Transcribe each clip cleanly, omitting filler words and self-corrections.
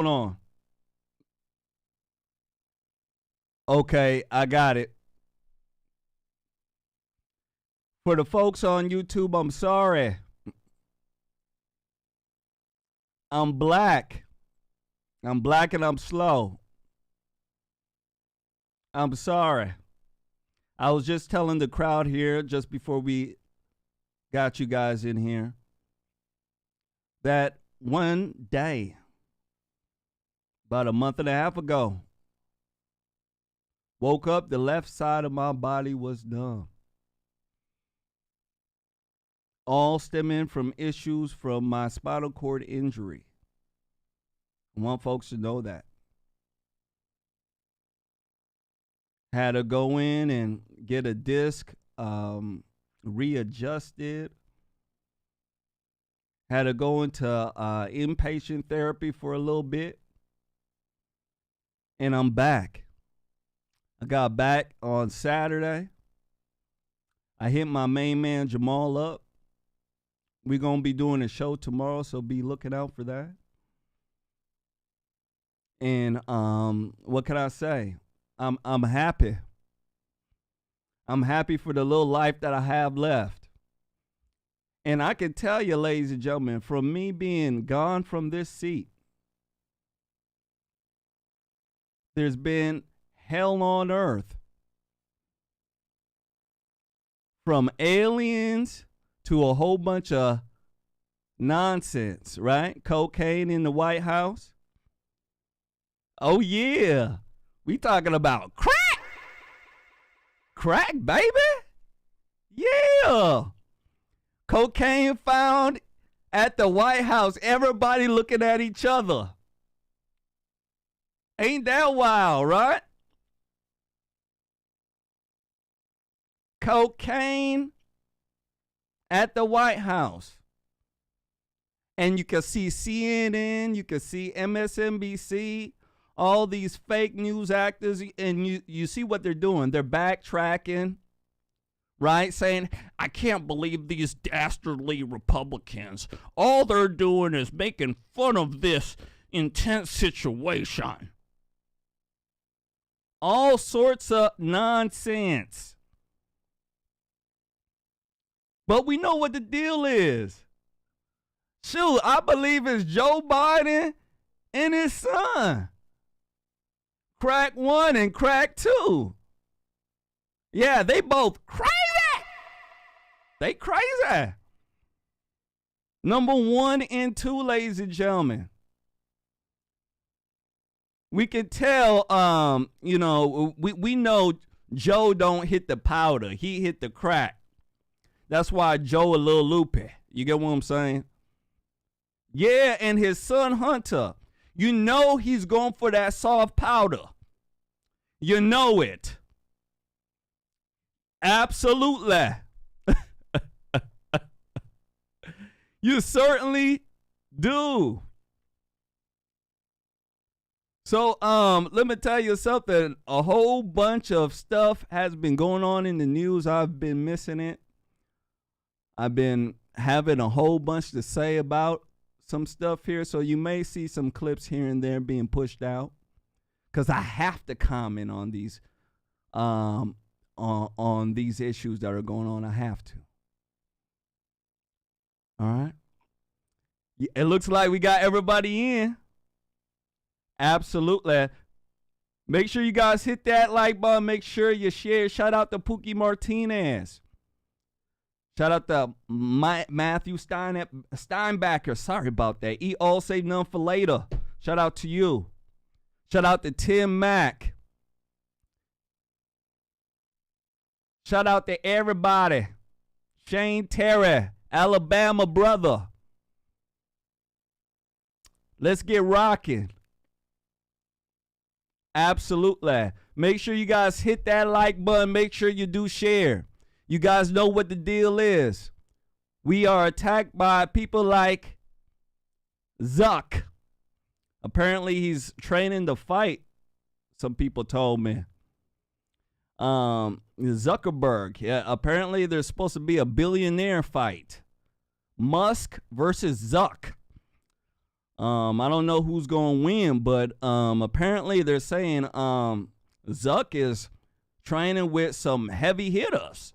Hold on. Okay, I got it. For the folks on YouTube, I'm sorry. I'm black. I'm black and I'm slow. I'm sorry. I was just telling the crowd here just before we got you guys in here that one day, about a month and a half ago, woke up, the left side of my body was numb. All stemming from issues from my spinal cord injury. I want folks to know that. Had to go in and get a disc readjusted. Had to go into inpatient therapy for a little bit. And I'm back. I got back on Saturday. I hit my main man Jamal up. We're going to be doing a show tomorrow, so be looking out for that. And what can I say? I'm happy. I'm happy for the little life that I have left. And I can tell you, ladies and gentlemen, from me being gone from this seat, there's been hell on earth. From aliens to a whole bunch of nonsense, right? Cocaine in the White House. Oh, yeah. We talking about crack. Crack, baby. Yeah. Cocaine found at the White House. Everybody looking at each other. Ain't that wild, right? Cocaine at the White House. And you can see CNN, you can see MSNBC, all these fake news actors, and you see what they're doing. They're backtracking, right? Saying, I can't believe these dastardly Republicans. All they're doing is making fun of this intense situation. All sorts of nonsense. But we know what the deal is. Shoot, I believe it's Joe Biden and his son. Crack 1 and crack 2. Yeah, they both crazy. They crazy. Number 1 and 2, ladies and gentlemen. We can tell, we know Joe don't hit the powder. He hit the crack. That's why Joe a little loopy. You get what I'm saying? Yeah, and his son Hunter, you know he's going for that soft powder. You know it. Absolutely. You certainly do. So, let me tell you something. A whole bunch of stuff has been going on in the news. I've been missing it. I've been having a whole bunch to say about some stuff here, so you may see some clips here and there being pushed out, because I have to comment on these, on these issues that are going on. I have to. All right. It looks like we got everybody in. Absolutely. Make sure you guys hit that like button. Make sure you share. Shout out to Pookie Martinez. Shout out to Matthew Steinbacker. Sorry about that. Eat all, save none for later. Shout out to you. Shout out to Tim Mack. Shout out to everybody. Shane Terry, Alabama brother. Let's get rocking. Absolutely. Make sure you guys hit that like button. Make sure you do share. You guys know what the deal is. We are attacked by people like Zuck. Apparently he's training to fight, some people told me. Zuckerberg. Yeah, apparently there's supposed to be a billionaire fight. Musk versus Zuck. I don't know who's going to win, but apparently they're saying Zuck is training with some heavy hitters.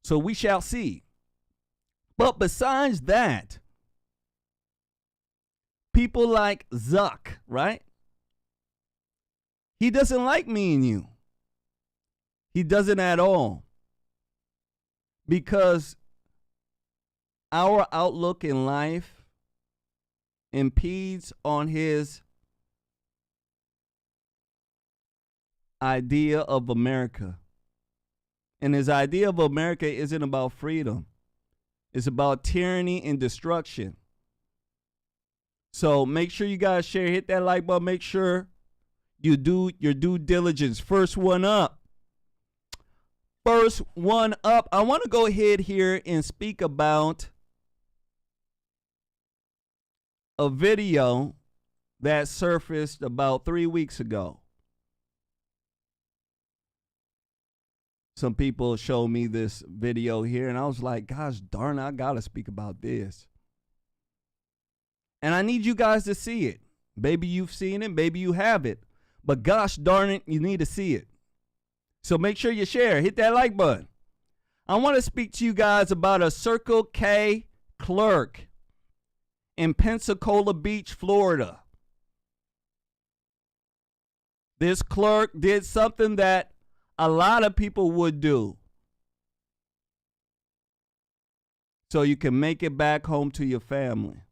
So we shall see. But besides that, people like Zuck, right? He doesn't like me and you. He doesn't at all. Because our outlook in life impedes on his idea of America. And his idea of America isn't about freedom. It's about tyranny and destruction. So make sure you guys share, hit that like button, make sure you do your due diligence. First one up. First one up. I want to go ahead here and speak about a video that surfaced about 3 weeks ago. Some people showed me this video here, and I was like, gosh darn, I got to speak about this. And I need you guys to see it. Maybe you've seen it, maybe you have it. But gosh darn it, you need to see it. So make sure you share. Hit that like button. I want to speak to you guys about a Circle K clerk in Pensacola Beach, Florida. This clerk did something that a lot of people would do. So you can make it back home to your family.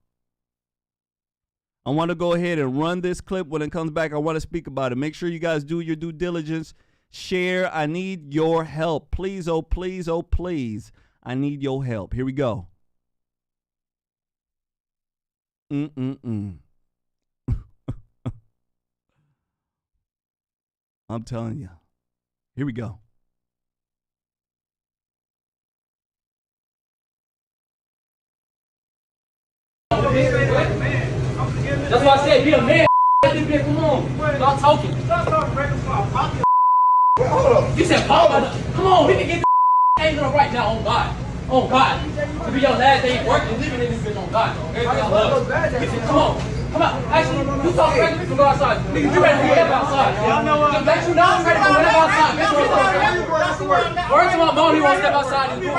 I want to go ahead and run this clip. When it comes back, I want to speak about it. Make sure you guys do your due diligence. Share. I need your help. Please, oh, please, oh, please. I need your help. Here we go. I'm telling you. Here we go. That's why I said be a man. Come on. Stop talking. You said Paul. Come on, we can get the angle right now on God. On God. To be your last day working, living in this bitch on God. Everything I love. Come on. Come out. Actually, you talk regular, we can go outside. Nigga, you ready to whatever outside. Let you know I'm ready for whatever outside. Word to my mom, he won't step outside and do it.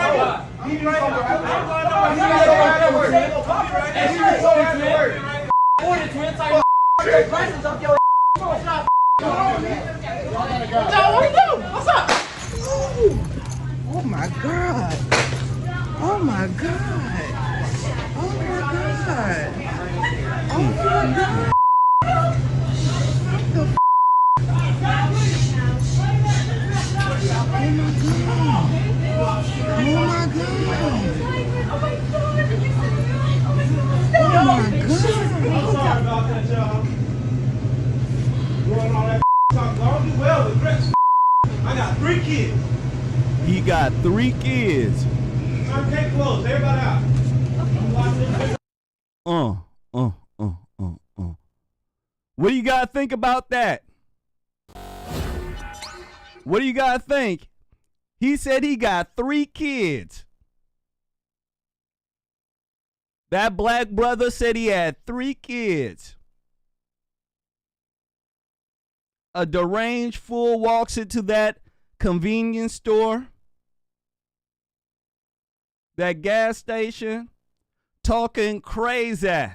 And she was so twin. Order twin type license up your what y'all want to do? What's up? Oh my God. Oh my God. Oh my God. Oh my God. I got 3 kids. He got 3 kids. I'm getting close. Everybody out. What do you got to think about that? What do you got to think? He said he got 3 kids. That black brother said he had 3 kids. A deranged fool walks into that convenience store, that gas station, talking crazy.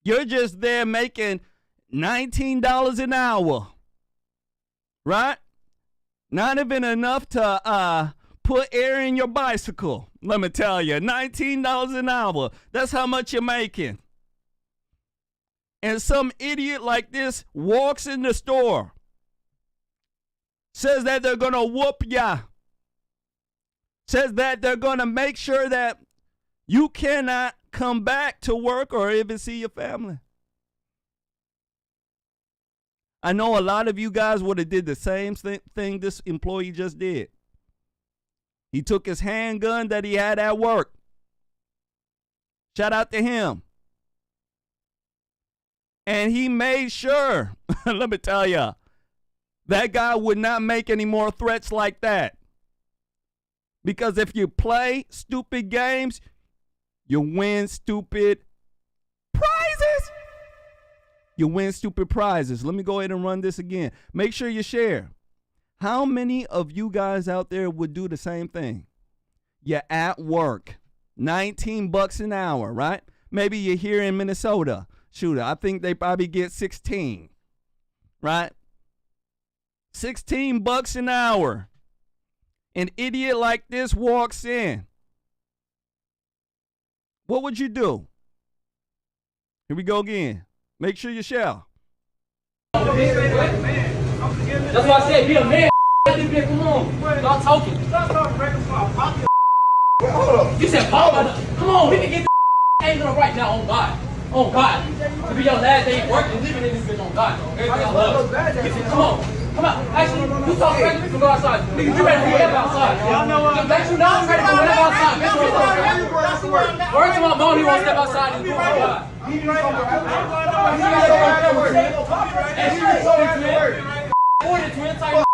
You're just there making $19 an hour, right? Not even enough to put air in your bicycle. Let me tell you, $19 an hour. That's how much you're making. And some idiot like this walks in the store, says that they're going to whoop ya, says that they're going to make sure that you cannot come back to work or even see your family. I know a lot of you guys would have did the same thing this employee just did. He took his handgun that he had at work. Shout out to him. And he made sure, let me tell you, that guy would not make any more threats like that. Because if you play stupid games, You win stupid prizes. You win stupid prizes. Let me go ahead and run this again. Make sure you share. How many of you guys out there would do the same thing? You're at work, $19 an hour, right? Maybe you're here in Minnesota. Shoot, I think they probably get 16, right? $16 an hour. An idiot like this walks in. What would you do? Here we go again. Make sure you share. That's why I said be a man. Come on. Stop talking. You said pop. Come on, we can get the angel right now on God. On God. To be your last day working, living in this bitch on God. Everything I love. Come on. Come on. Actually, you talk crazy, we can go outside. Nigga, you ready for whatever outside. Y'all know what? Let you know I'm ready for whatever outside. Bitch, what's up? Word to my mom, he wants to step outside and do my God. He right. And she was told to it. Order to it, type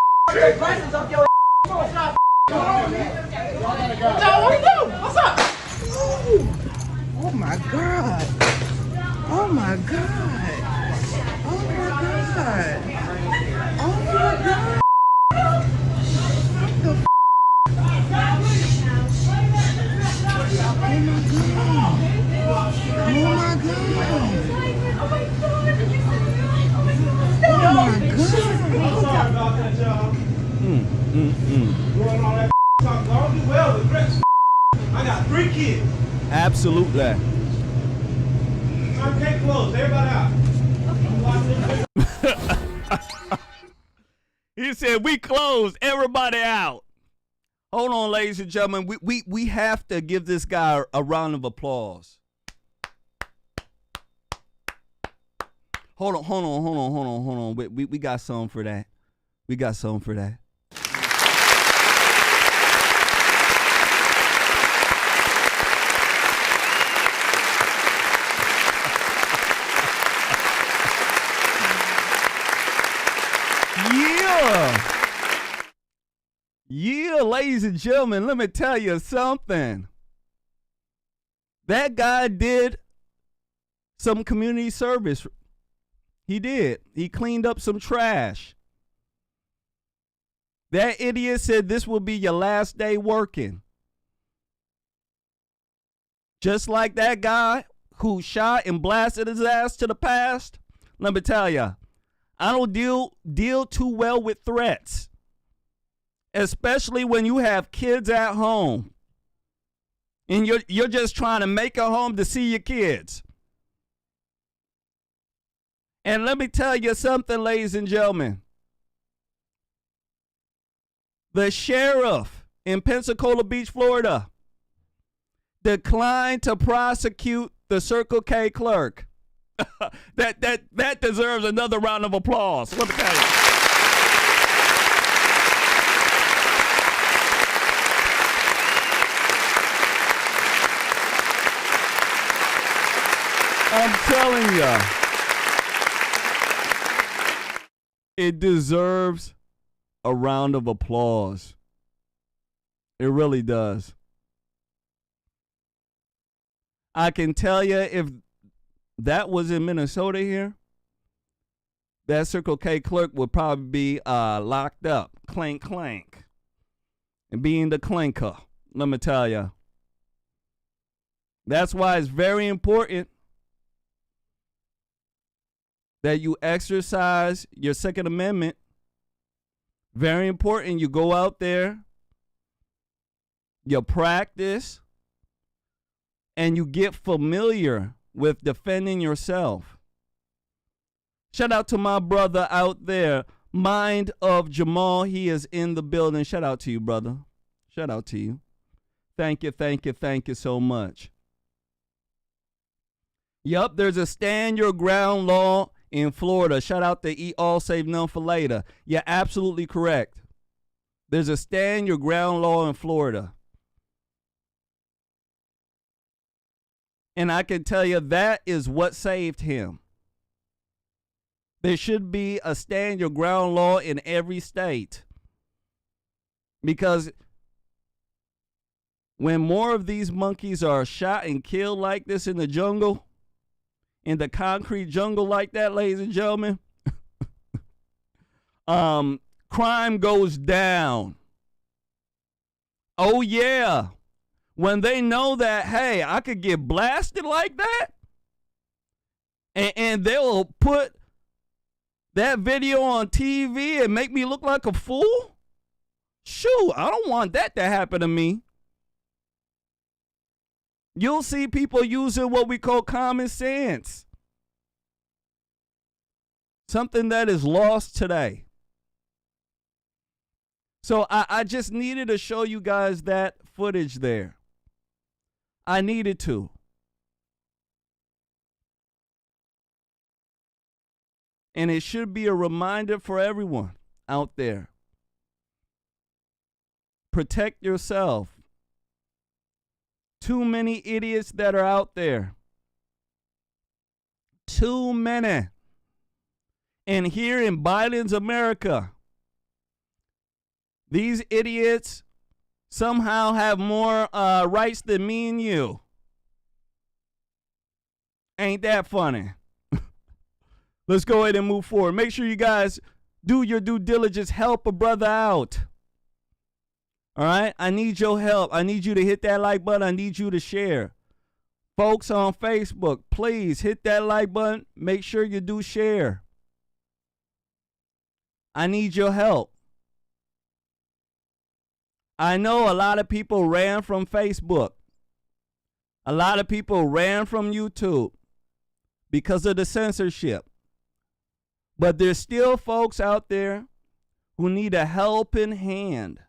license up your what y'all want to do? What's up? Oh my God. Oh my God. Oh my God. Oh my God. What the f? Oh my God. Oh my God. Oh my God. I'm sorry about that, y'all. Doing all that talk. I don't do well with threats. I got 3 kids. Absolutely. R.K. closed. Everybody out. He said, we closed. Everybody out. Hold on, ladies and gentlemen. We have to give this guy a round of applause. Hold on. We got something for that. We got something for that. Yeah, ladies and gentlemen, let me tell you something. That guy did some community service. He did. He cleaned up some trash. That idiot said this will be your last day working. Just like that guy who shot and blasted his ass to the past. Let me tell you, I don't deal too well with threats. Especially when you have kids at home. And you're just trying to make it home to see your kids. And let me tell you something, ladies and gentlemen. The sheriff in Pensacola Beach, Florida, declined to prosecute the Circle K clerk. that deserves another round of applause. Let me tell you. I'm telling you, it deserves a round of applause. It really does. I can tell you, if that was in Minnesota here, that Circle K clerk would probably be locked up, clank, clank, and being the clanker. Let me tell you. That's why it's very important that you exercise your Second Amendment. Very important. You go out there, you practice, and you get familiar with defending yourself. Shout out to my brother out there, Mind of Jamal. He is in the building. Shout out to you, brother. Shout out to you. Thank you so much. Yup, there's a stand your ground law in Florida. Shout out to Eat All, Save None for Later. You're absolutely correct. There's a stand your ground law in Florida. And I can tell you that is what saved him. There should be a stand your ground law in every state. Because when more of these monkeys are shot and killed like this in the jungle, in the concrete jungle like that, ladies and gentlemen, crime goes down. Oh, yeah. When they know that, hey, I could get blasted like that, and they'll put that video on TV and make me look like a fool? Shoot, I don't want that to happen to me. You'll see people using what we call common sense. Something that is lost today. So I just needed to show you guys that footage there. I needed to. And it should be a reminder for everyone out there. Protect yourself. Too many idiots that are out there. Too many. And here in Biden's America, these idiots somehow have more rights than me and you. Ain't that funny? Let's go ahead and move forward. Make sure you guys do your due diligence. Help a brother out. All right? I need your help. I need you to hit that like button. I need you to share. Folks on Facebook, please hit that like button. Make sure you do share. I need your help. I know a lot of people ran from Facebook. A lot of people ran from YouTube because of the censorship. But there's still folks out there who need a helping hand.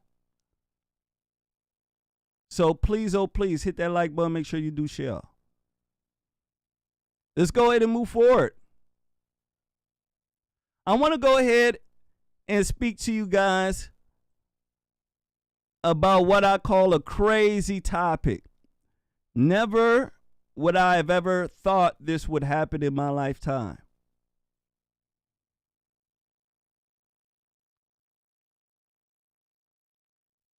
So please, oh please, hit that like button. Make sure you do share. Let's go ahead and move forward. I want to go ahead and speak to you guys about what I call a crazy topic. Never would I have ever thought this would happen in my lifetime.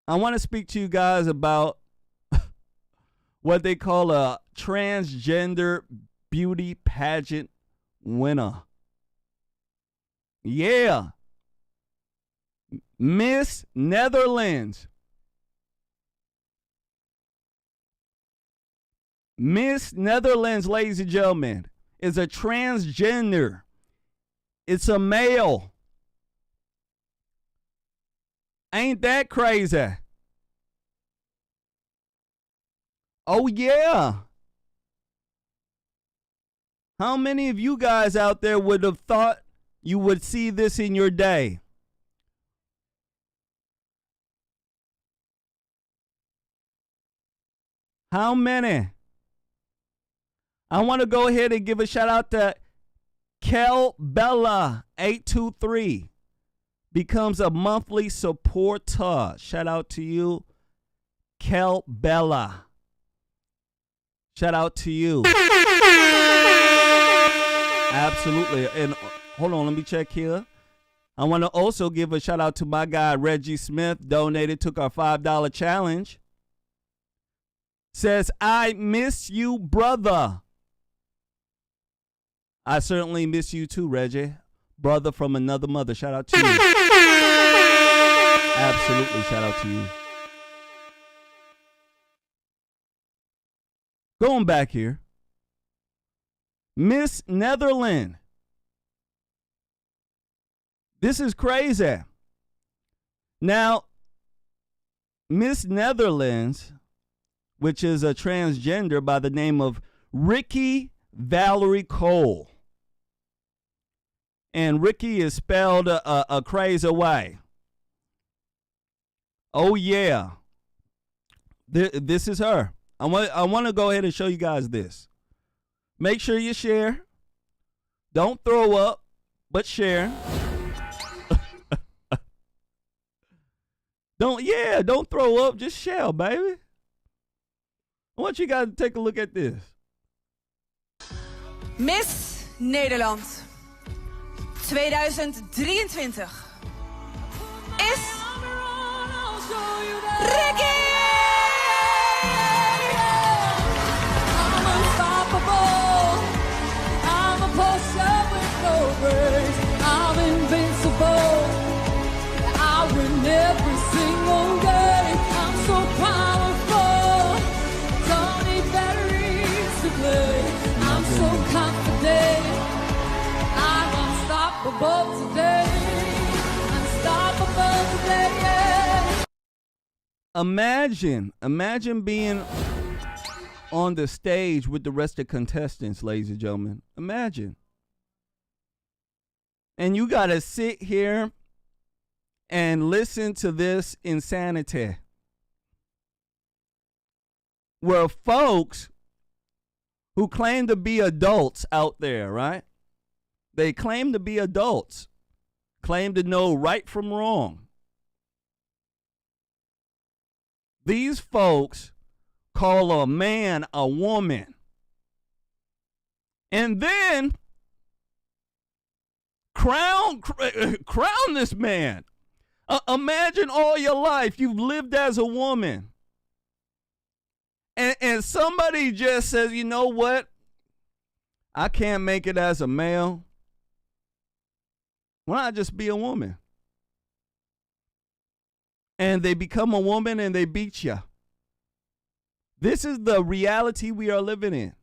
I want to speak to you guys about what they call a transgender beauty pageant winner. Yeah. Miss Netherlands. Miss Netherlands, ladies and gentlemen, is a transgender. It's a male. Ain't that crazy? Oh, yeah. How many of you guys out there would have thought you would see this in your day? How many? I want to go ahead and give a shout out to Kel Bella 823. Becomes a monthly supporter. Shout out to you, Kel Bella. Shout out to you. Absolutely. And hold on, let me check here. I want to also give a shout out to my guy, Reggie Smith. Donated, took our $5 challenge. Says, I miss you, brother. I certainly miss you too, Reggie. Brother from another mother. Shout out to you. Absolutely, shout out to you. Going back here. Miss Netherlands. This is crazy. Now, Miss Netherlands, which is a transgender by the name of Ricky Valerie Cole. And Ricky is spelled a crazy way. Oh, yeah. This is her. I want to go ahead and show you guys this. Make sure you share. Don't throw up, but share. Don't throw up, just share, baby. I want you guys to take a look at this. Miss Nederland 2023 is Ricky! Imagine being on the stage with the rest of the contestants, ladies and gentlemen. Imagine. And you got to sit here and listen to this insanity. Where folks who claim to be adults out there, right? They claim to be adults, claim to know right from wrong. These folks call a man a woman. And then crown this man. Imagine all your life you've lived as a woman. And somebody just says, you know what? I can't make it as a male. Why not just be a woman? And they become a woman and they beat you. This is the reality we are living in.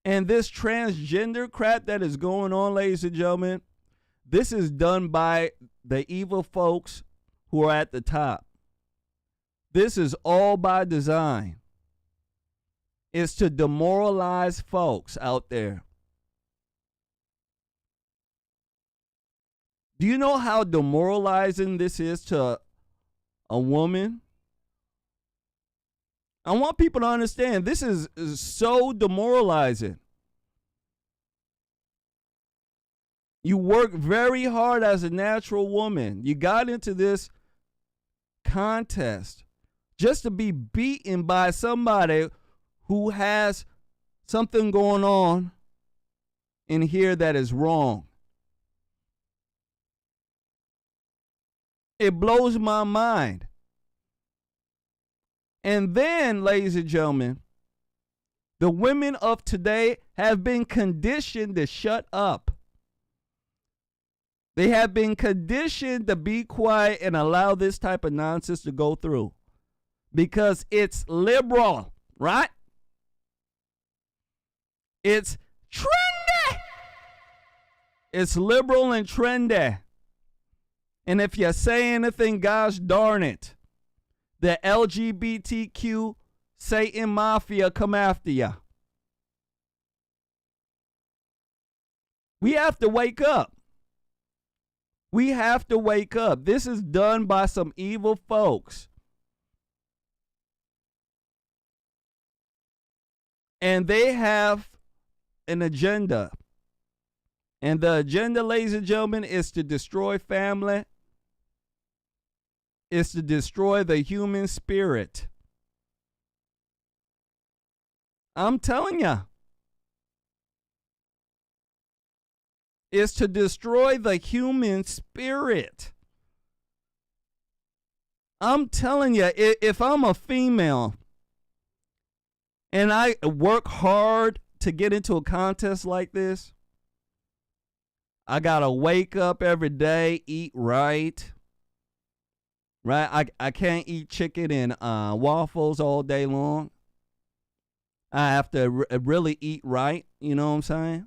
And this transgender crap that is going on, ladies and gentlemen, this is done by the evil folks who are at the top. This is all by design. It's to demoralize folks out there. Do you know how demoralizing this is to a woman? I want people to understand this is so demoralizing. You work very hard as a natural woman. You got into this contest just to be beaten by somebody who has something going on in here that is wrong. It blows my mind. And then, ladies and gentlemen, the women of today have been conditioned to shut up. They have been conditioned to be quiet and allow this type of nonsense to go through. Because it's liberal, right? It's trendy. It's liberal and trendy. And if you say anything, gosh darn it, the LGBTQ Satan Mafia come after you. We have to wake up. We have to wake up. This is done by some evil folks. And they have an agenda. And the agenda, ladies and gentlemen, is to destroy family. Is to destroy the human spirit. I'm telling you. Is to destroy the human spirit. I'm telling you, if I'm a female and I work hard to get into a contest like this, I gotta wake up every day, eat right. Right? I can't eat chicken and waffles all day long. I have to really eat right. You know what I'm saying?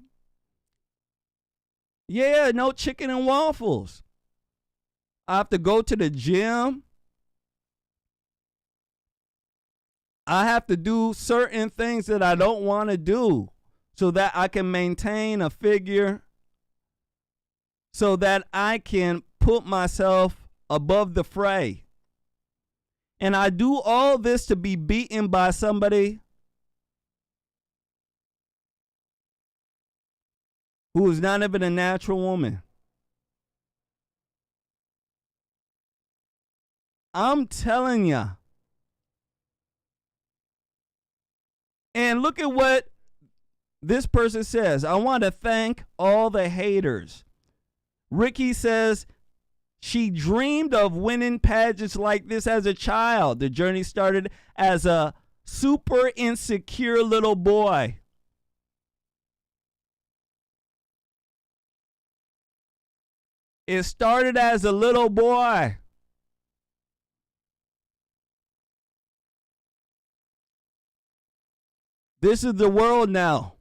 Yeah, no chicken and waffles. I have to go to the gym. I have to do certain things that I don't want to do so that I can maintain a figure, so that I can put myself above the fray. And I do all this to be beaten by somebody who is not even a natural woman. I'm telling you. And look at what this person says. I want to thank all the haters. Ricky says she dreamed of winning pageants like this as a child. The journey started as a super insecure little boy. It started as a little boy. This is the world now.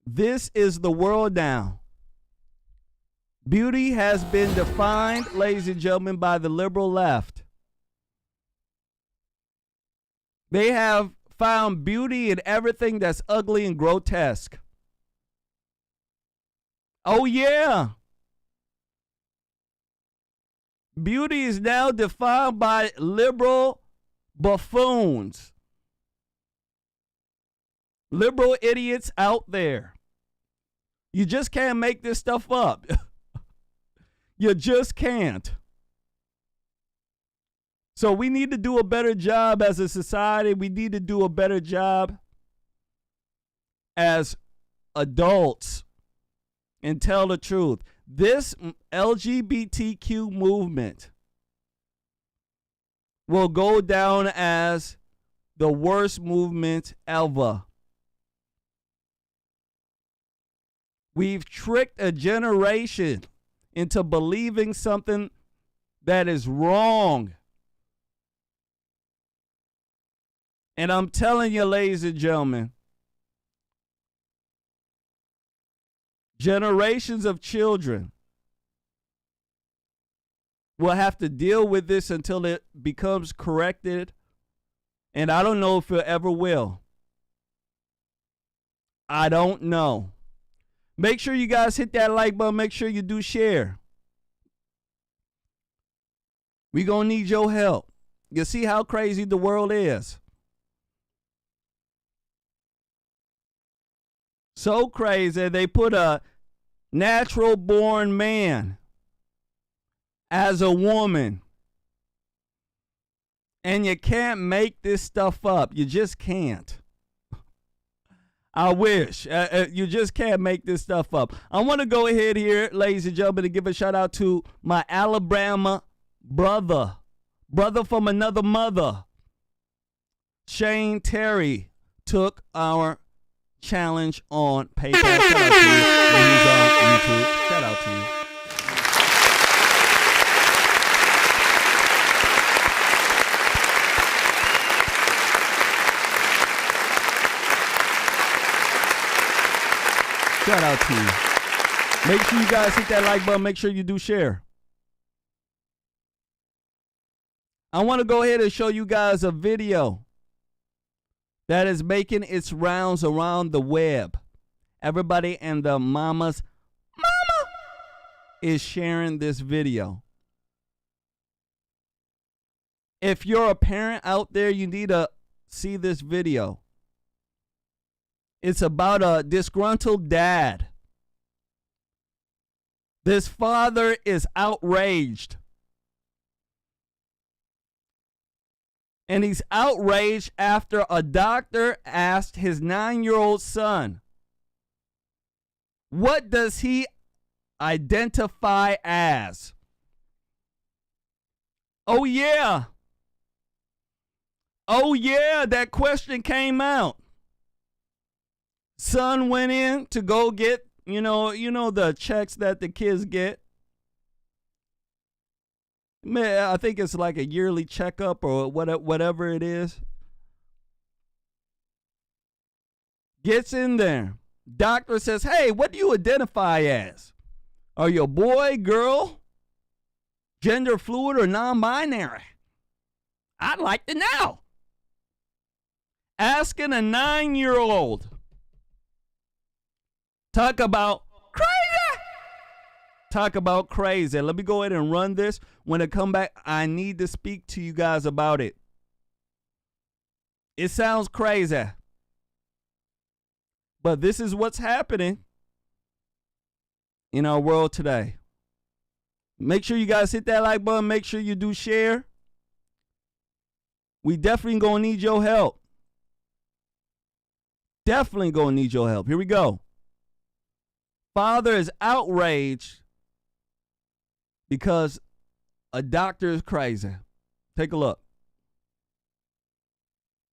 This is the world now. Beauty has been defined, ladies and gentlemen, by the liberal left. They have found beauty in everything that's ugly and grotesque. Oh, yeah. Beauty is now defined by liberal buffoons. Liberal idiots out there. You just can't make this stuff up. You just can't. So we need to do a better job as a society. We need to do a better job as adults and tell the truth. This LGBTQ movement will go down as the worst movement ever. We've tricked a generation into believing something that is wrong. And I'm telling you, ladies and gentlemen, generations of children will have to deal with this until it becomes corrected. And I don't know if it ever will. I don't know. Make sure you guys hit that like button. Make sure you do share. We're going to need your help. You see how crazy the world is. So crazy, they put a natural born man as a woman. And you can't make this stuff up. You just can't. I wish. You just can't make this stuff up. I want to go ahead here, ladies and gentlemen, and give a shout out to my Alabama brother. Brother from another mother. Shane Terry took our challenge on PayPal. Shout out to you. When he's on YouTube. Shout out to you. Shout out to you. Make sure you guys hit that like button. Make sure you do share. I want to go ahead and show you guys a video that is making its rounds around the web. Everybody and the mama's mama is sharing this video. If you're a parent out there, you need to see this video. It's about a disgruntled dad. This father is outraged. And he's outraged after a doctor asked his 9-year-old son, what does he identify as? Oh, yeah. Oh, yeah, that question came out. Son went in to go get, you know the checks that the kids get. Man, I think it's like a yearly checkup or whatever it is. Gets in there. Doctor says, hey, what do you identify as? Are you a boy, girl, gender fluid, or non-binary? I'd like to know. Asking a 9-year-old. Talk about crazy. Talk about crazy. Let me go ahead and run this. When I come back, I need to speak to you guys about it. It sounds crazy. But this is what's happening in our world today. Make sure you guys hit that like button. Make sure you do share. We definitely gonna need your help. Definitely gonna need your help. Here we go. Father is outraged because a doctor is crazy. Take a look.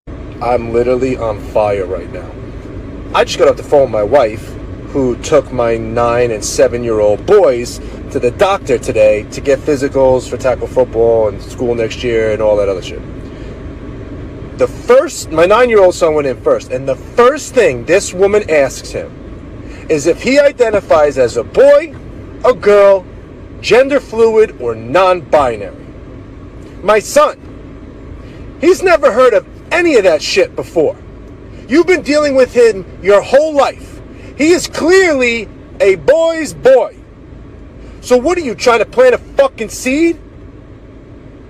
I'm literally on fire right now. I just got off the phone with my wife, who took my 9 and 7-year-old boys to the doctor today to get physicals for tackle football and school next year and all that other shit. My 9-year-old son went in first, and the first thing this woman asks him is if he identifies as a boy, a girl, gender fluid, or non-binary. My son, he's never heard of any of that shit before. You've been dealing with him your whole life. He is clearly a boy's boy. So what are you, trying to plant a fucking seed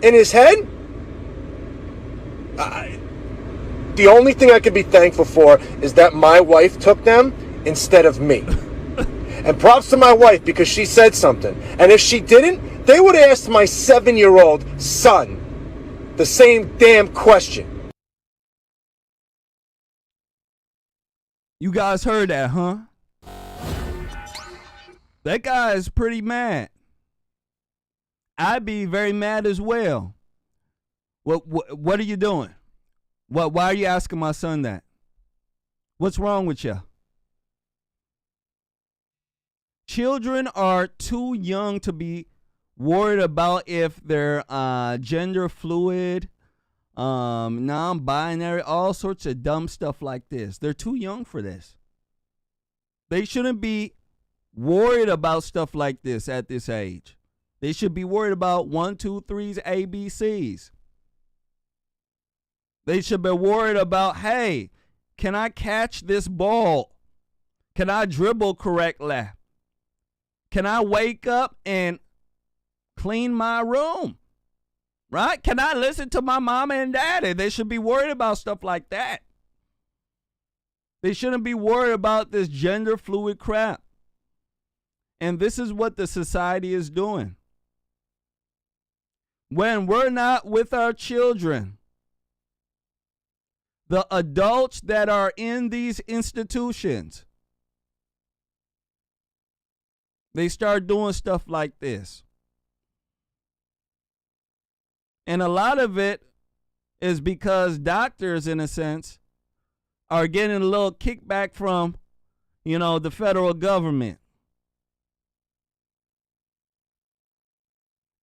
in his head? The only thing I could be thankful for is that my wife took them instead of me. And props to my wife because she said something. And if she didn't, they would have asked my 7-year-old son the same damn question. You guys heard that, huh? That guy is pretty mad. I'd be very mad as well. What are you doing? Why are you asking my son that? What's wrong with you? Children are too young to be worried about if they're gender fluid, non-binary, all sorts of dumb stuff like this. They're too young for this. They shouldn't be worried about stuff like this at this age. They should be worried about 1, 2, 3's ABCs. They should be worried about, hey, can I catch this ball? Can I dribble correctly? Can I wake up and clean my room? Right? Can I listen to my mama and daddy? They should be worried about stuff like that. They shouldn't be worried about this gender fluid crap. And this is what the society is doing. When we're not with our children, the adults that are in these institutions, they start doing stuff like this. And a lot of it is because doctors, in a sense, are getting a little kickback from, the federal government.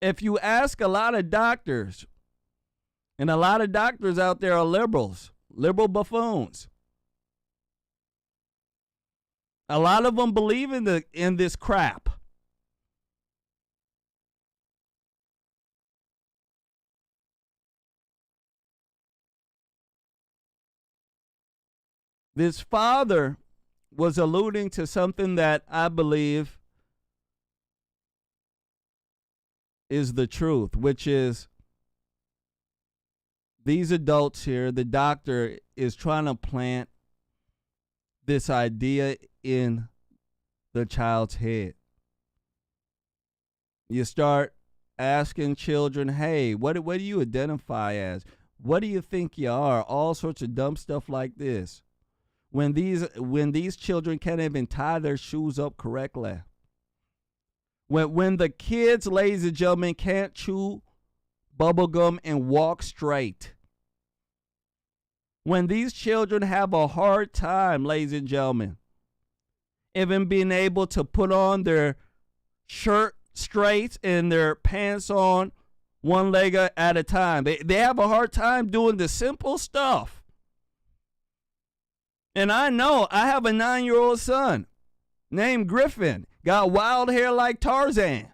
If you ask a lot of doctors, and a lot of doctors out there are liberals, liberal buffoons. A lot of them believe in this crap. This father was alluding to something that I believe is the truth, which is these adults here, the doctor is trying to plant this idea in the child's head. You start asking children, hey, what do you identify as? What do you think you are? All sorts of dumb stuff like this. When these children can't even tie their shoes up correctly. When the kids, ladies and gentlemen, can't chew bubblegum and walk straight. When these children have a hard time, ladies and gentlemen, even being able to put on their shirt straight and their pants on one leg at a time. They have a hard time doing the simple stuff. And I know I have a 9-year-old son named Griffin. Got wild hair like Tarzan.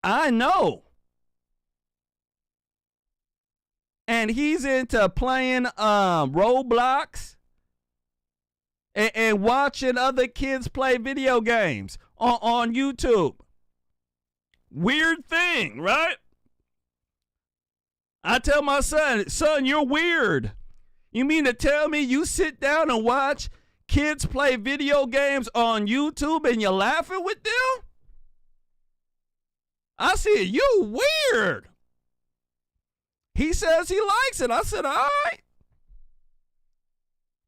I know. And he's into playing Roblox and watching other kids play video games on YouTube. Weird thing, right? I tell my son, you're weird. You mean to tell me you sit down and watch kids play video games on YouTube and you're laughing with them? I said, you weird. He says he likes it. I said, all right.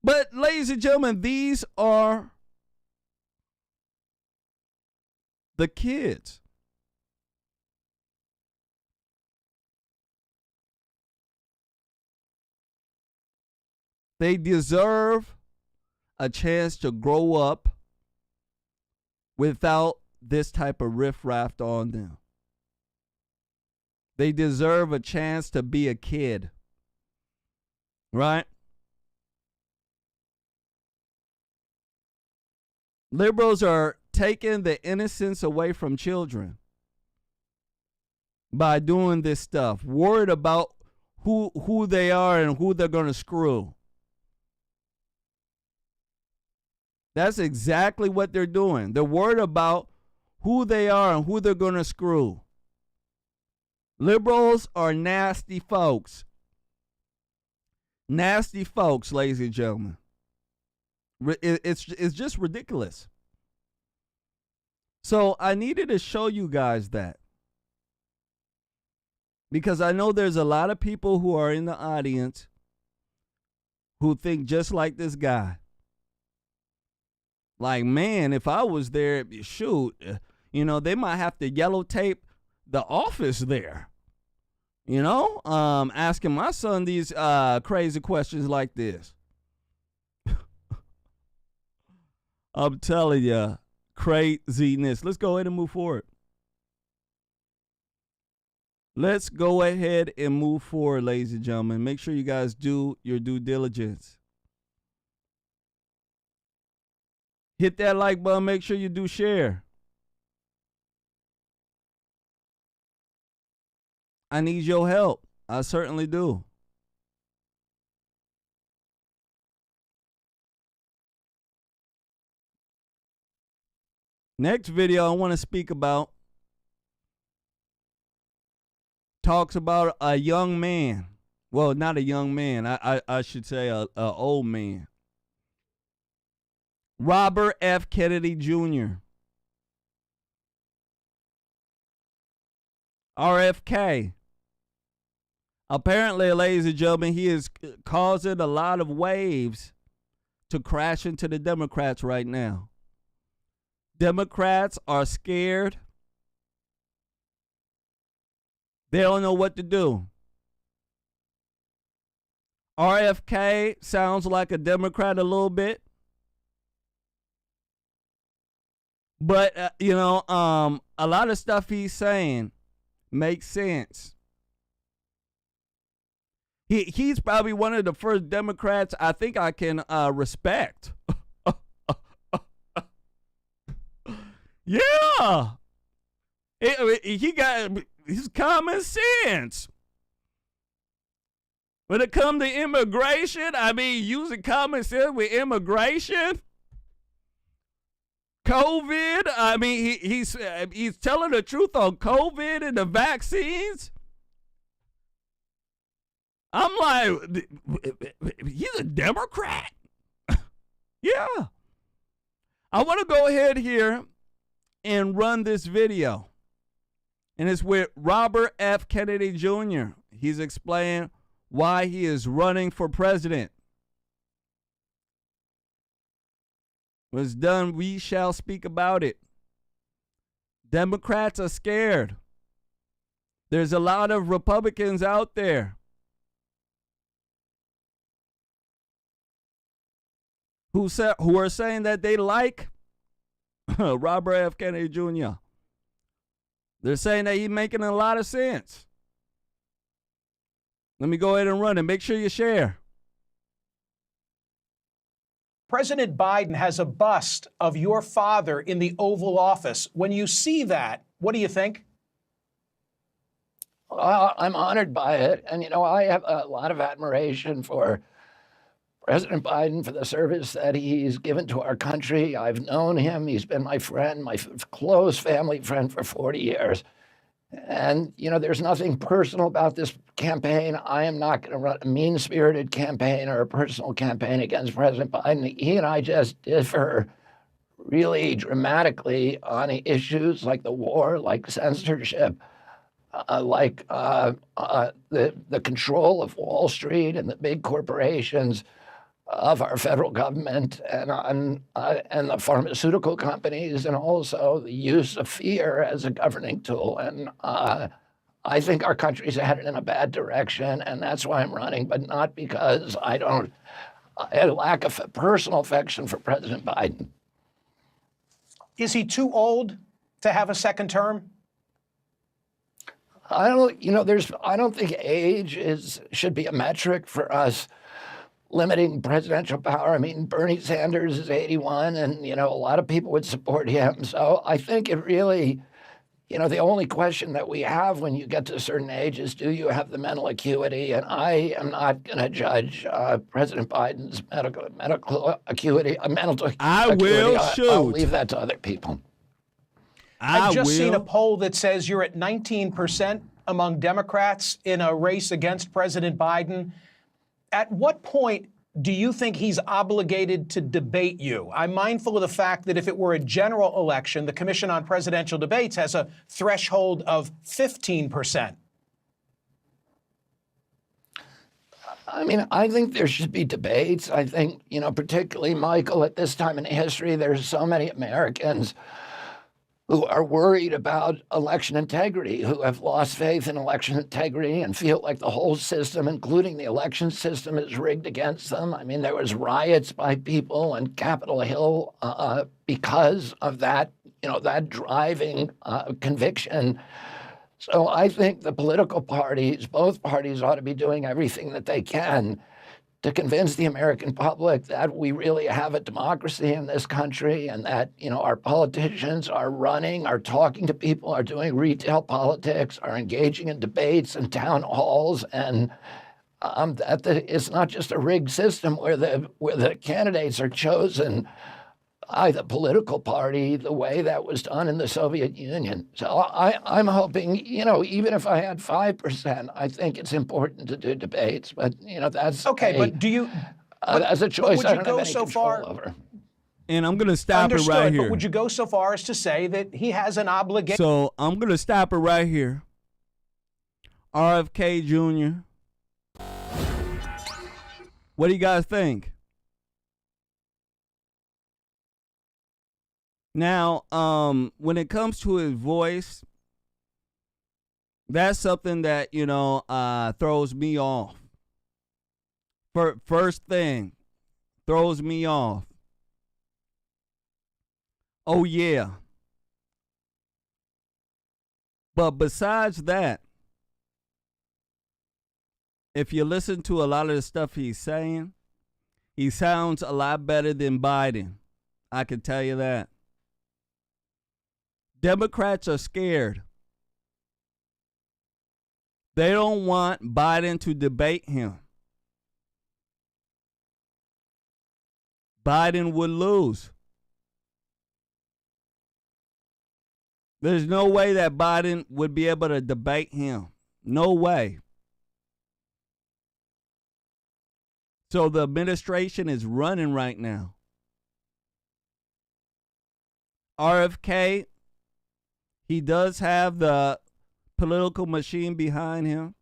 But ladies and gentlemen, these are the kids. They deserve a chance to grow up without this type of riffraff on them. They deserve a chance to be a kid. Right? Liberals are taking the innocence away from children by doing this stuff, worried about who they are and who they're going to screw. That's exactly what they're doing. They're worried about who they are and who they're going to screw. Liberals are nasty folks. Nasty folks, ladies and gentlemen. It's just ridiculous. So I needed to show you guys that. Because I know there's a lot of people who are in the audience who think just like this guy. Like, man, if I was there, shoot, they might have to yellow tape the office there. Asking my son these crazy questions like this. I'm telling you, craziness. Let's go ahead and move forward. Let's go ahead and move forward, ladies and gentlemen. Make sure you guys do your due diligence. Hit that like button. Make sure you do share. I need your help. I certainly do. Next video I want to speak about talks about a young man. Well, not a young man. I should say a old man. Robert F. Kennedy Jr. R.F.K. Apparently, ladies and gentlemen, he is causing a lot of waves to crash into the Democrats right now. Democrats are scared. They don't know what to do. R.F.K. sounds like a Democrat a little bit. But, a lot of stuff he's saying makes sense. He's probably one of the first Democrats I think I can respect. Yeah. He got his common sense. When it comes to immigration, using common sense with immigration. COVID, he's telling the truth on COVID and the vaccines. I'm like, he's a Democrat? Yeah. I want to go ahead here and run this video. And it's with Robert F. Kennedy Jr. He's explaining why he is running for president. When it's done, we shall speak about it. Democrats are scared. There's a lot of Republicans out there who are saying that they like Robert F. Kennedy Jr. They're saying that he's making a lot of sense. Let me go ahead and run it. Make sure you share. President Biden has a bust of your father in the Oval Office. When you see that, what do you think? I'm honored by it. And, I have a lot of admiration for President Biden for the service that he's given to our country. I've known him. He's been my friend, my close family friend for 40 years. And, there's nothing personal about this campaign. I am not going to run a mean-spirited campaign or a personal campaign against President Biden. He and I just differ really dramatically on issues like the war, like censorship, like the control of Wall Street and the big corporations of our federal government and the pharmaceutical companies, and also the use of fear as a governing tool. And I think our country's headed in a bad direction, and that's why I'm running, but not because I lack of personal affection for President Biden. Is he too old to have a second term? I don't think age should be a metric for us. limiting presidential power. I mean, Bernie Sanders is 81, and, a lot of people would support him. So I think it really, the only question that we have when you get to a certain age is, do you have the mental acuity? And I am not going to judge President Biden's mental acuity. I will I'll shoot. leave that to other people. I've just seen a poll that says you're at 19% among Democrats in a race against President Biden. At what point do you think he's obligated to debate you? I'm mindful of the fact that if it were a general election, the Commission on Presidential Debates has a threshold of 15%. I mean, I think there should be debates. I think, particularly, Michael, at this time in history, there's so many Americans who are worried about election integrity, who have lost faith in election integrity and feel like the whole system, including the election system, is rigged against them. I mean, there was riots by people on Capitol Hill because of that, that driving conviction. So I think the political parties, both parties, ought to be doing everything that they can to convince the American public that we really have a democracy in this country, and that, our politicians are running, are talking to people, are doing retail politics, are engaging in debates and town halls, and that it's not just a rigged system where the candidates are chosen by the political party the way that was done in the Soviet Union. So I'm hoping, even if I had 5%, I think it's important to do debates. But, that's okay. But do you? That's a choice I don't have any so control far over. And I'm going to stop it Understood, right here. but would you go so far as to say that he has an obligation? So I'm going to stop it right here. R.F.K. Jr. What do you guys think? Now, when it comes to his voice, that's something that, throws me off. First thing, throws me off. Oh, yeah. But besides that, if you listen to a lot of the stuff he's saying, he sounds a lot better than Biden. I can tell you that. Democrats are scared. They don't want Biden to debate him. Biden would lose. There's no way that Biden would be able to debate him. No way. So the administration is running right now. R.F.K., he does have the political machine behind him.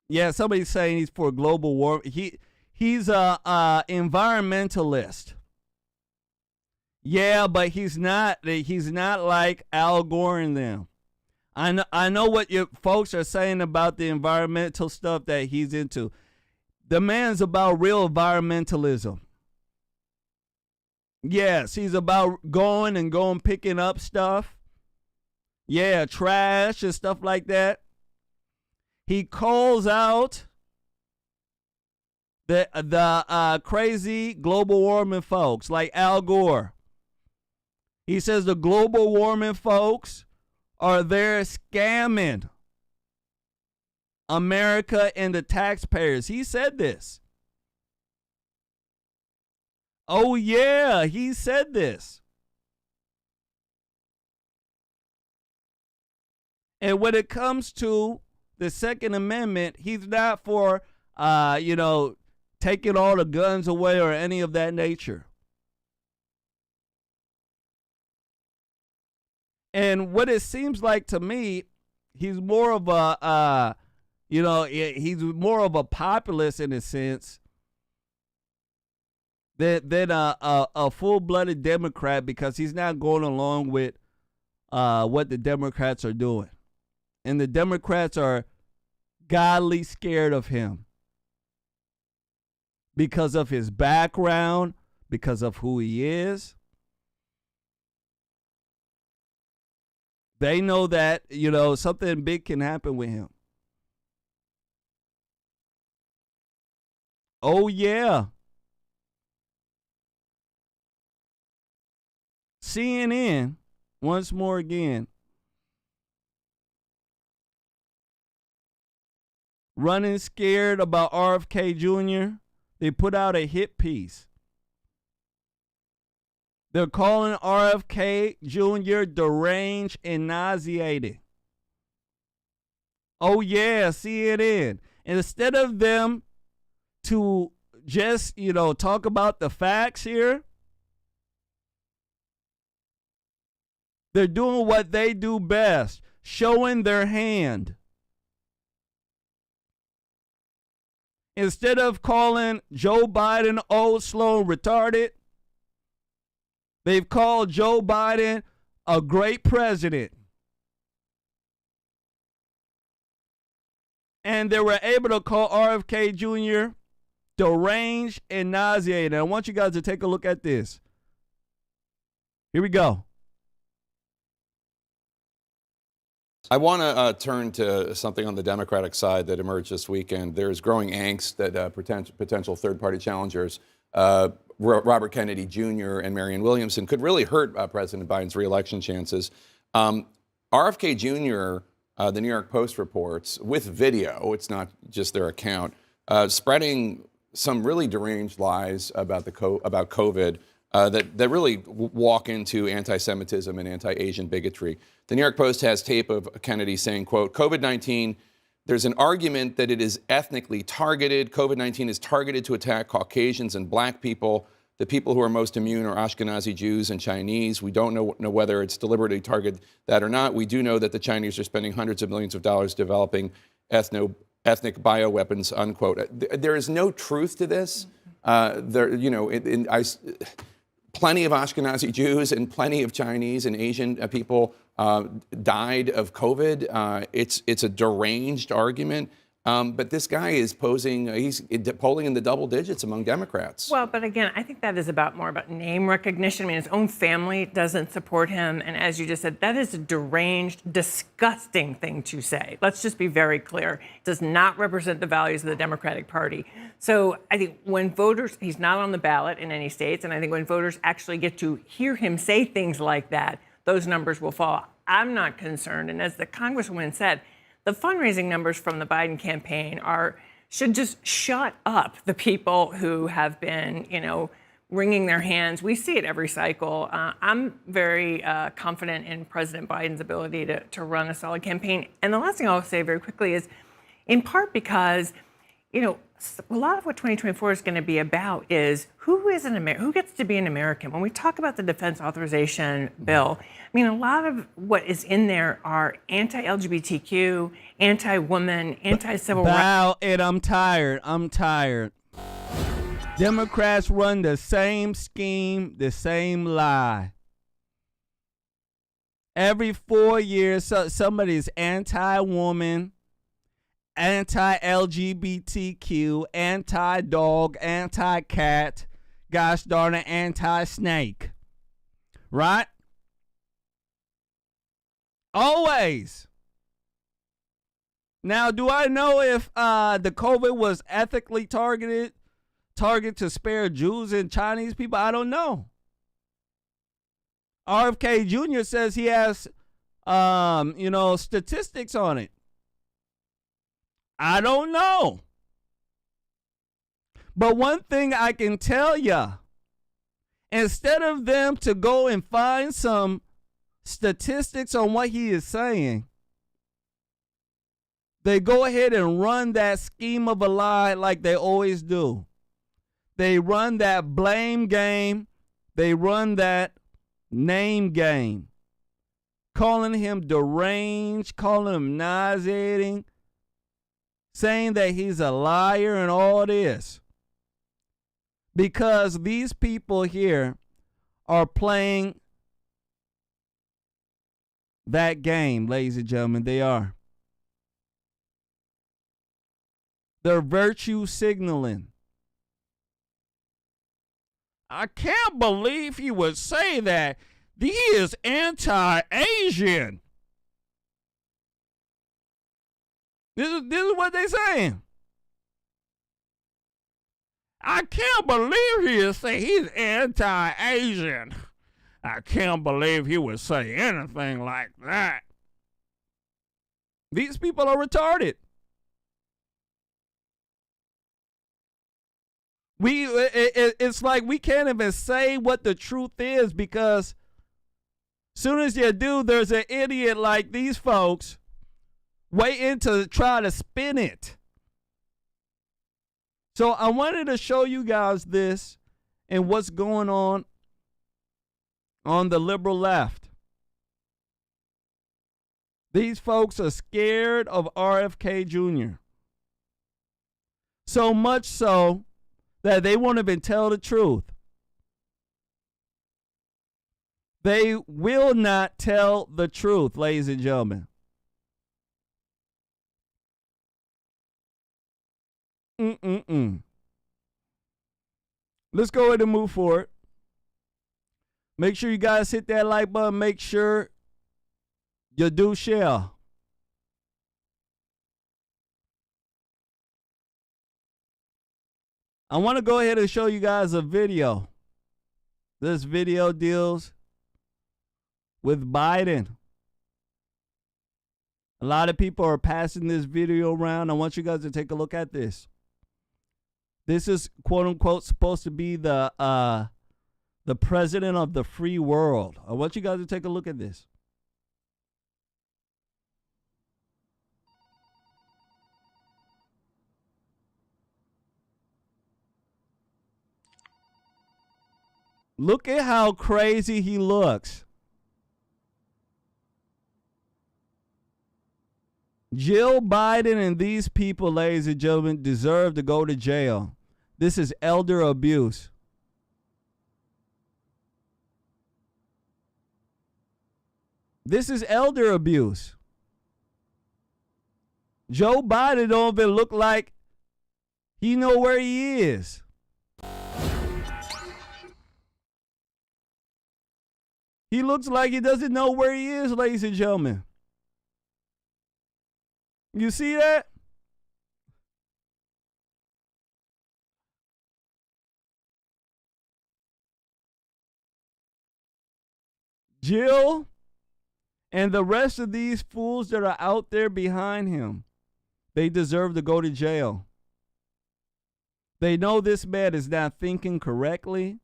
Yeah, somebody's saying he's for global warming. He's a environmentalist. Yeah, but he's not like Al Gore and them. I know what you folks are saying about the environmental stuff that he's into. The man's about real environmentalism. Yes, he's about going picking up stuff. Yeah, trash and stuff like that. He calls out the crazy global warming folks like Al Gore. He says the global warming folks are there scamming America and the taxpayers. He said this. Oh, yeah, he said this. And when it comes to the Second Amendment, he's not for, taking all the guns away or any of that nature. And what it seems like to me, he's more of a, he's more of a populist in a sense than a full-blooded Democrat, because he's not going along with what the Democrats are doing. And the Democrats are godly scared of him because of his background, because of who he is. They know that, something big can happen with him. Oh, yeah. CNN, once more again, running scared about R.F.K. Jr., they put out a hit piece. They're calling R.F.K. Jr. deranged and nauseated. Oh, yeah, CNN. And instead of them to just, talk about the facts here, they're doing what they do best, showing their hand. Instead of calling Joe Biden old, slow, retarded, they've called Joe Biden a great president. And they were able to call R.F.K. Jr. deranged and nauseated. I want you guys to take a look at this. Here we go. I want to turn to something on the Democratic side that emerged this weekend. There's growing angst that potential third-party challengers, Robert Kennedy Jr. and Marianne Williamson, could really hurt President Biden's reelection chances. R.F.K. Jr., the New York Post reports, with video, it's not just their account, spreading some really deranged lies about about COVID that really walk into anti-Semitism and anti-Asian bigotry. The New York Post has tape of Kennedy saying, quote, COVID-19, there's an argument that it is ethnically targeted. COVID-19 is targeted to attack Caucasians and black people. The people who are most immune are Ashkenazi Jews and Chinese. We don't know whether it's deliberately targeted that or not. We do know that the Chinese are spending hundreds of millions of dollars developing ethnic bioweapons, unquote. There is no truth to this. Plenty of Ashkenazi Jews and plenty of Chinese and Asian people died of COVID. It's a deranged argument. But this guy is he's polling in the double digits among Democrats. Well, but again, I think that is more about name recognition. I mean, his own family doesn't support him. And as you just said, that is a deranged, disgusting thing to say. Let's just be very clear. It does not represent the values of the Democratic Party. So I think when voters, he's not on the ballot in any states. And I think when voters actually get to hear him say things like that, those numbers will fall. I'm not concerned. And as the Congresswoman said, the fundraising numbers from the Biden campaign should just shut up the people who have been, wringing their hands. We see it every cycle. I'm very confident in President Biden's ability to run a solid campaign. And the last thing I'll say very quickly is, in part because, a lot of what 2024 is going to be about is who gets to be an American. When we talk about the defense authorization bill, I mean, a lot of what is in there are anti-LGBTQ, anti-woman, anti-civil rights. And I'm tired. Democrats run the same scheme, the same lie. Every 4 years, somebody's anti-woman, anti-LGBTQ, anti-dog, anti-cat, gosh darn it, anti-snake. Right? Always. Now, do I know if the COVID was ethically targeted to spare Jews and Chinese people? I don't know. R.F.K. Jr. says he has, statistics on it. I don't know. But one thing I can tell ya, instead of them to go and find some statistics on what he is saying, they go ahead and run that scheme of a lie like they always do. They run that blame game. They run that name game. Calling him deranged, calling him nauseating, saying that he's a liar and all this. Because these people here are playing that game, ladies and gentlemen. They are. They're virtue signaling. I can't believe he would say that. He is anti-Asian. This is what they're saying. I can't believe he would say he's anti-Asian. I can't believe he would say anything like that. These people are retarded. It's like we can't even say what the truth is, because soon as you do, there's an idiot like these folks waiting to try to spin it. So I wanted to show you guys this and what's going on the liberal left. These folks are scared of R.F.K. Jr. So much so that they won't even tell the truth. They will not tell the truth, ladies and gentlemen. Let's go ahead and move forward. Make sure you guys hit that like button. Make sure you do share. I want to go ahead and show you guys a video. This video deals with Biden. A lot of people are passing this video around. I want you guys to take a look at this. This is, quote unquote, supposed to be the president of the free world. I want you guys to take a look at this. Look at how crazy he looks. Jill Biden and these people, ladies and gentlemen, deserve to go to jail. This is elder abuse. This is elder abuse. Joe Biden don't even look like he know where he is. He looks like he doesn't know where he is, ladies and gentlemen. You see that? Jill and the rest of these fools that are out there behind him, they deserve to go to jail. They know this man is not thinking correctly.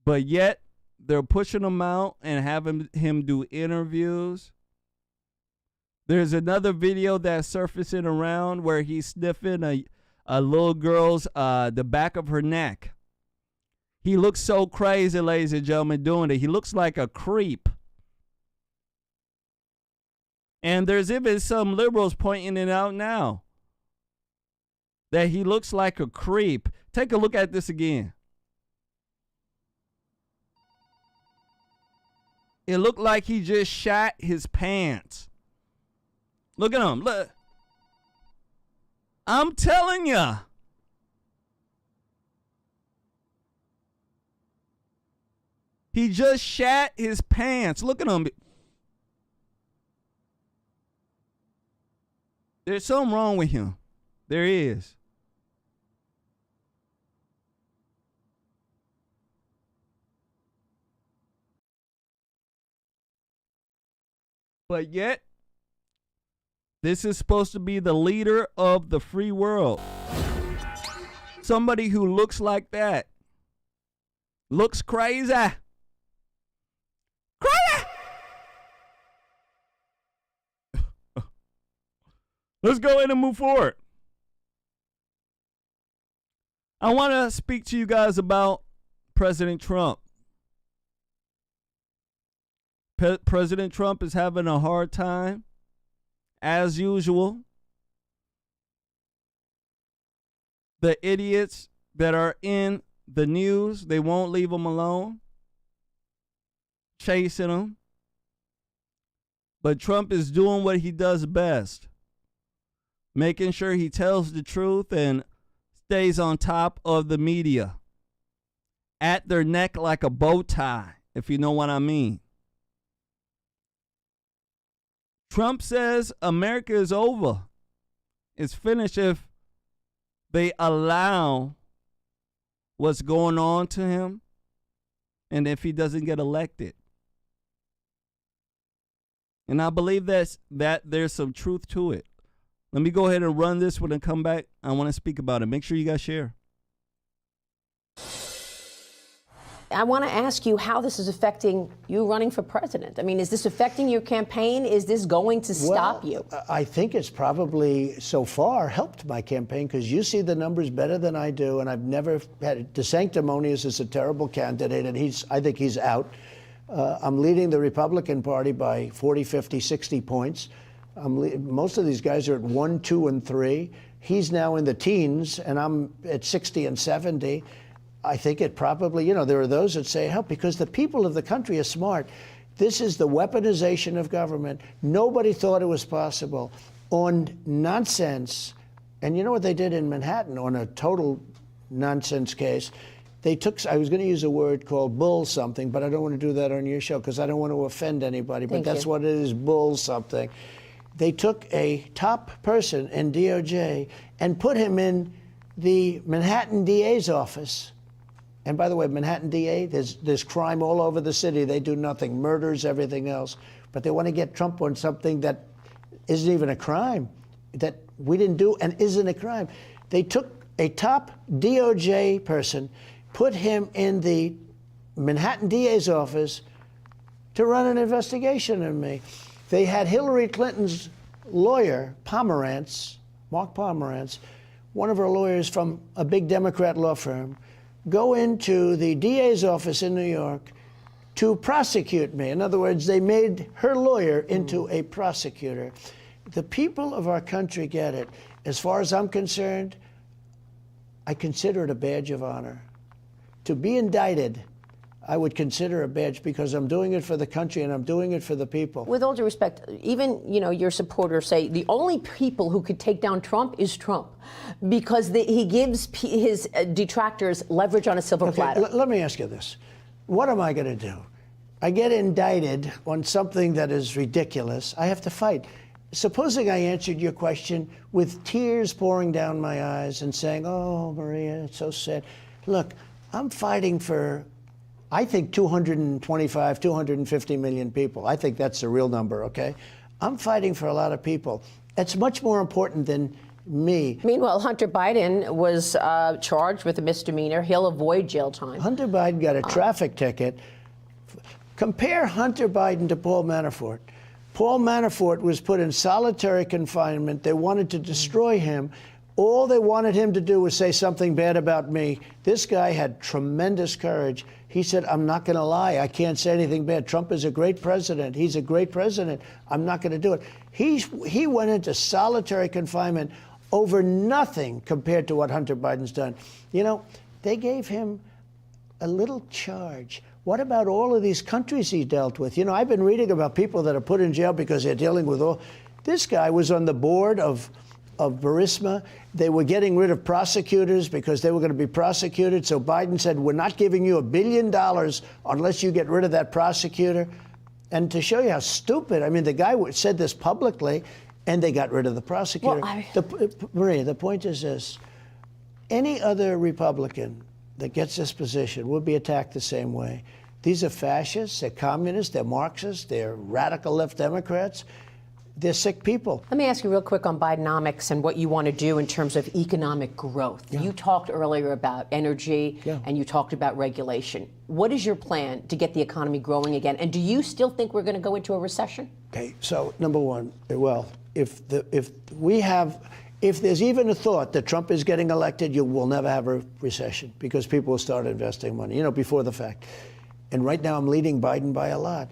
But yet, they're pushing him out and having him do interviews. There's another video that's surfacing around where he's sniffing a little girl's, the back of her neck. He looks so crazy, ladies and gentlemen, doing it. He looks like a creep. And there's even some liberals pointing it out now, that he looks like a creep. Take a look at this again. It looked like he just shot his pants. Look at him. Look. I'm telling you. He just shat his pants. Look at him. There's something wrong with him. There is. But yet, this is supposed to be the leader of the free world. Somebody who looks like that. Looks crazy. Crazy! Let's go ahead and move forward. I want to speak to you guys about President Trump. President Trump is having a hard time, as usual. The idiots that are in the news, they won't leave him alone, chasing him. But Trump is doing what he does best, making sure he tells the truth and stays on top of the media, at their neck like a bow tie, if you know what I mean. Trump says America is over. is finished if they allow what's going on to him and if he doesn't get elected. And I believe that there's some truth to it. Let me go ahead and run this one and come back. I want to speak about it. Make sure you guys share. I want to ask you how this is affecting you running for president. I mean, is this affecting your campaign? Is this going to stop you? I think it's probably so far helped my campaign because you see the numbers better than I do, and I've never had DeSanctimonious is a terrible candidate, and I think he's out. I'm leading the Republican Party by 40, 50, 60 points. Most of these guys are at 1, 2, and 3. He's now in the teens, and I'm at 60 and 70. I think it probably, there are those that say help because the people of the country are smart. This is the weaponization of government. Nobody thought it was possible on nonsense. And you know what they did in Manhattan on a total nonsense case? They took, I was going to use a word called bull something, but I don't want to do that on your show because I don't want to offend anybody, but that's what it is, bull something. They took a top person in DOJ and put him in the Manhattan DA's office. And by the way, Manhattan DA, there's crime all over the city. They do nothing, murders, everything else. But they want to get Trump on something that isn't even a crime, that we didn't do and isn't a crime. They took a top DOJ person, put him in the Manhattan DA's office to run an investigation on me. They had Hillary Clinton's lawyer, Mark Pomerantz, one of her lawyers from a big Democrat law firm, go into the DA's office in New York to prosecute me. In other words, they made her lawyer into a prosecutor. The people of our country get it. As far as I'm concerned, I consider it a badge of honor. To be indicted, I would consider a badge because I'm doing it for the country and I'm doing it for the people. With all due respect, even your supporters say the only people who could take down Trump is Trump because he gives his detractors leverage on a silver platter. Let me ask you this. What am I going to do? I get indicted on something that is ridiculous. I have to fight. Supposing I answered your question with tears pouring down my eyes and saying, oh, Maria, it's so sad. Look, I'm fighting for, I think, 225, 250 million people. I think that's the real number, okay? I'm fighting for a lot of people. It's much more important than me. Meanwhile, Hunter Biden was charged with a misdemeanor. He'll avoid jail time. Hunter Biden got a traffic ticket. Compare Hunter Biden to Paul Manafort. Paul Manafort was put in solitary confinement. They wanted to destroy him. All they wanted him to do was say something bad about me. This guy had tremendous courage. He said, I'm not going to lie. I can't say anything bad. Trump is a great president. He's a great president. I'm not going to do it. He went into solitary confinement over nothing compared to what Hunter Biden's done. They gave him a little charge. What about all of these countries he dealt with? I've been reading about people that are put in jail because they're dealing with all. This guy was on the board of Burisma. They were getting rid of prosecutors because they were going to be prosecuted. So Biden said, we're not giving you $1 billion unless you get rid of that prosecutor. And to show you how stupid, I mean, the guy said this publicly, and they got rid of the prosecutor. Maria, the point is this. Any other Republican that gets this position would be attacked the same way. These are fascists, they're communists, they're Marxists, they're radical left Democrats. They're sick people. Let me ask you real quick on Bidenomics and what you want to do in terms of economic growth. Yeah. You talked earlier about energy and you talked about regulation. What is your plan to get the economy growing again? And do you still think we're going to go into a recession? Okay, so number one, well, if there's even a thought that Trump is getting elected, you will never have a recession because people will start investing money, before the fact. And right now I'm leading Biden by a lot.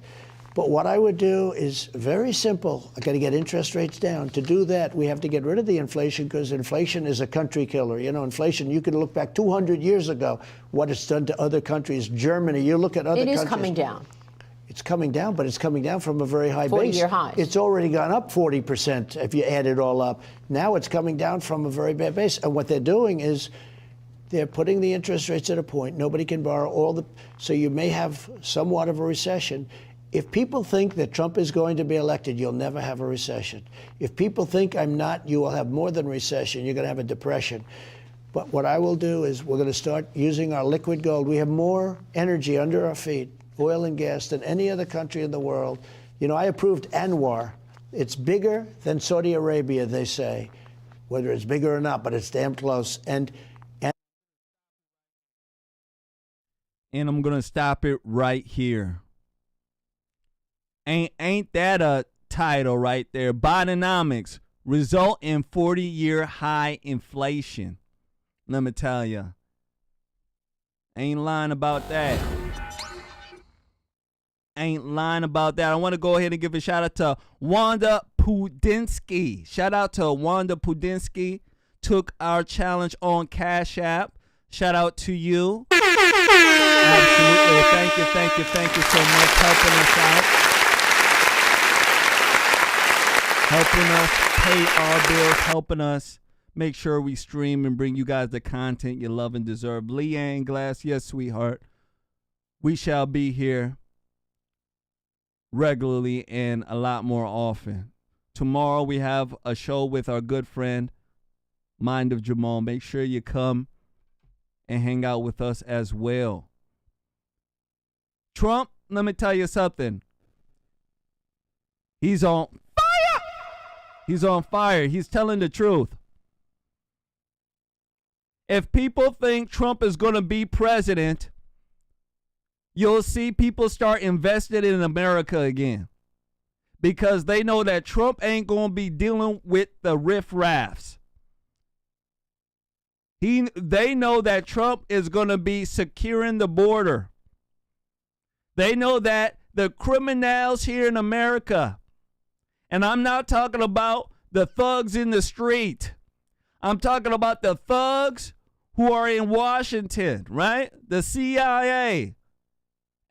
But what I would do is very simple. I got to get interest rates down. To do that, we have to get rid of the inflation because inflation is a country killer. Inflation, you can look back 200 years ago, what it's done to other countries. Germany, you look at other countries. It is coming down. It's coming down, but it's coming down from a very high base. 40-year highs. It's already gone up 40% if you add it all up. Now it's coming down from a very bad base. And what they're doing is they're putting the interest rates at a point. Nobody can borrow so you may have somewhat of a recession. If people think that Trump is going to be elected, you'll never have a recession. If people think I'm not, you will have more than recession. You're going to have a depression. But what I will do is we're going to start using our liquid gold. We have more energy under our feet, oil and gas, than any other country in the world. You know, I approved Anwar. It's bigger than Saudi Arabia, they say. Whether it's bigger or not, but it's damn close. And I'm going to stop it right here. Ain't that a title right there? Bidenomics result in 40-year high inflation. Let me tell you. Ain't lying about that. Ain't lying about that. I want to go ahead and give a shout out to Wanda Pudinsky. Shout out to Wanda Pudinsky. Took our challenge on Cash App. Shout out to you. Absolutely. Thank you so much helping us out. Helping us pay our bills, helping us make sure we stream and bring you guys the content you love and deserve. Leanne Glass, yes, sweetheart. We shall be here regularly and a lot more often. Tomorrow we have a show with our good friend, Mind of Jamal. Make sure you come and hang out with us as well. Trump, let me tell you something. He's on fire. He's on fire. He's telling the truth. If people think Trump is going to be president, you'll see people start investing in America again. Because they know that Trump ain't going to be dealing with the riffraffs. They know that Trump is going to be securing the border. They know that the criminals here in America, and I'm not talking about the thugs in the street. I'm talking about the thugs who are in Washington, right? The CIA,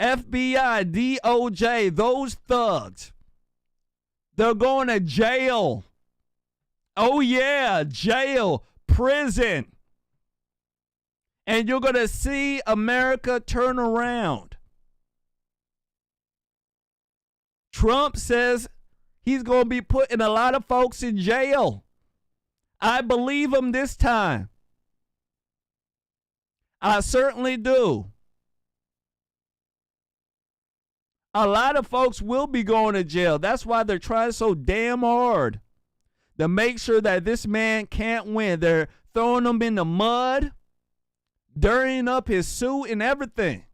FBI, DOJ, those thugs. They're going to jail. Oh, yeah, jail, prison. And you're going to see America turn around. Trump says he's going to be putting a lot of folks in jail. I believe him this time. I certainly do. A lot of folks will be going to jail. That's why they're trying so damn hard to make sure that this man can't win. They're throwing him in the mud, dirtying up his suit and everything.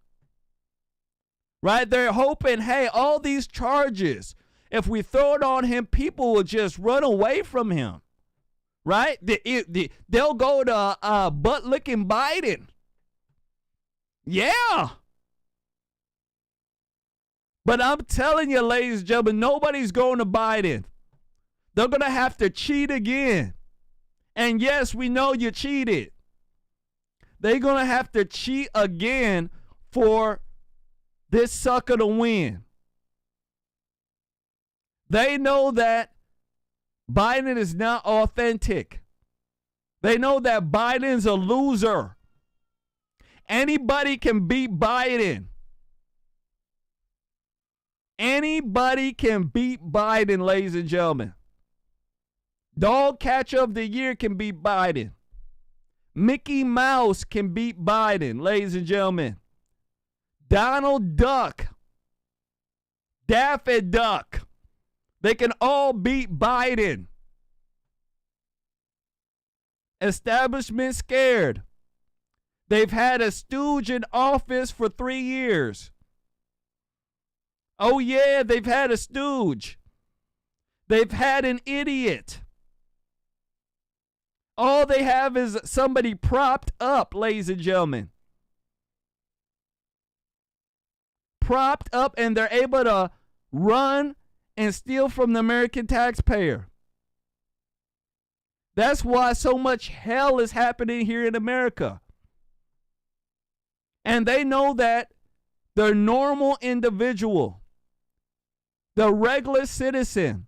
Right? They're hoping, hey, all these charges, if we throw it on him, people will just run away from him. Right? They'll go to butt-licking Biden. Yeah. But I'm telling you, ladies and gentlemen, nobody's going to Biden. They're going to have to cheat again. And yes, we know you cheated. They're going to have to cheat again for this sucker to win. They know that Biden is not authentic. They know that Biden's a loser. Anybody can beat Biden. Anybody can beat Biden, ladies and gentlemen. Dog catcher of the year can beat Biden. Mickey Mouse can beat Biden, ladies and gentlemen. Donald Duck, Daffy Duck, they can all beat Biden. Establishment scared. They've had a stooge in office for 3 years. Oh, yeah, they've had a stooge. They've had an idiot. All they have is somebody propped up, ladies and gentlemen. Propped up, and they're able to run and steal from the American taxpayer. That's why so much hell is happening here in America. And they know that the normal individual, the regular citizen,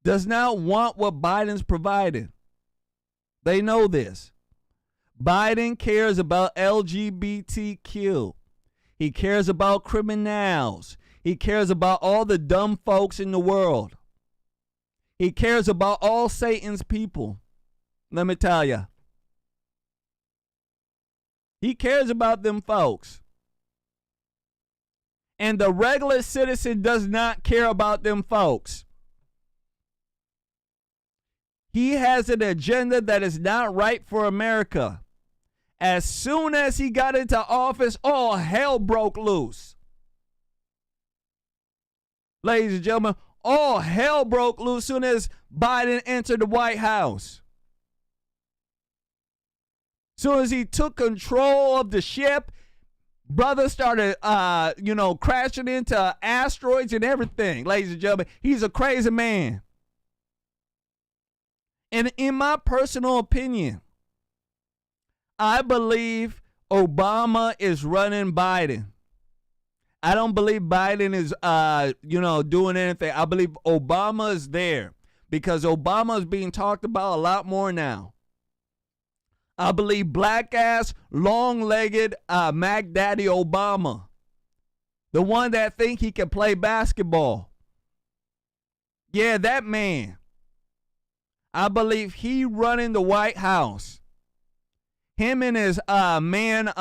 does not want what Biden's providing. They know this. Biden cares about LGBTQ. He cares about criminals. He cares about all the dumb folks in the world. He cares about all Satan's people. Let me tell you. He cares about them folks. And the regular citizen does not care about them folks. He has an agenda that is not right for America. As soon as he got into office, all hell broke loose. Ladies and gentlemen, all hell broke loose as soon as Biden entered the White House. As soon as he took control of the ship, brother started, crashing into asteroids and everything. Ladies and gentlemen, he's a crazy man. And in my personal opinion, I believe Obama is running Biden. I don't believe Biden is, doing anything. I believe Obama is there because Obama is being talked about a lot more now. I believe black-ass, long-legged Mac Daddy Obama, the one that think he can play basketball. Yeah, that man. I believe he running the White House. Him and his man,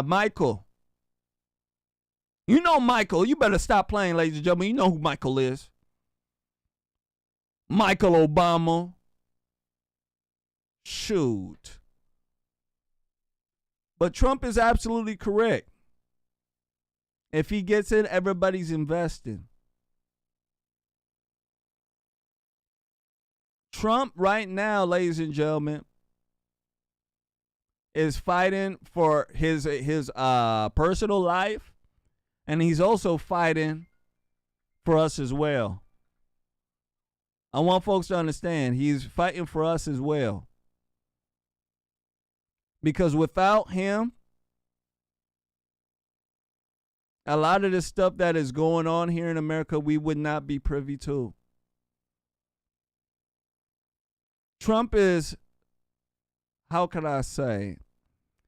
Michael. You know Michael. You better stop playing, ladies and gentlemen. You know who Michael is. Michael Obama. Shoot. But Trump is absolutely correct. If he gets in, everybody's investing. Trump right now, ladies and gentlemen, is fighting for his personal life, and he's also fighting for us as well. I want folks to understand he's fighting for us as well. Because without him, a lot of the stuff that is going on here in America, we would not be privy to. Trump is, how can I say,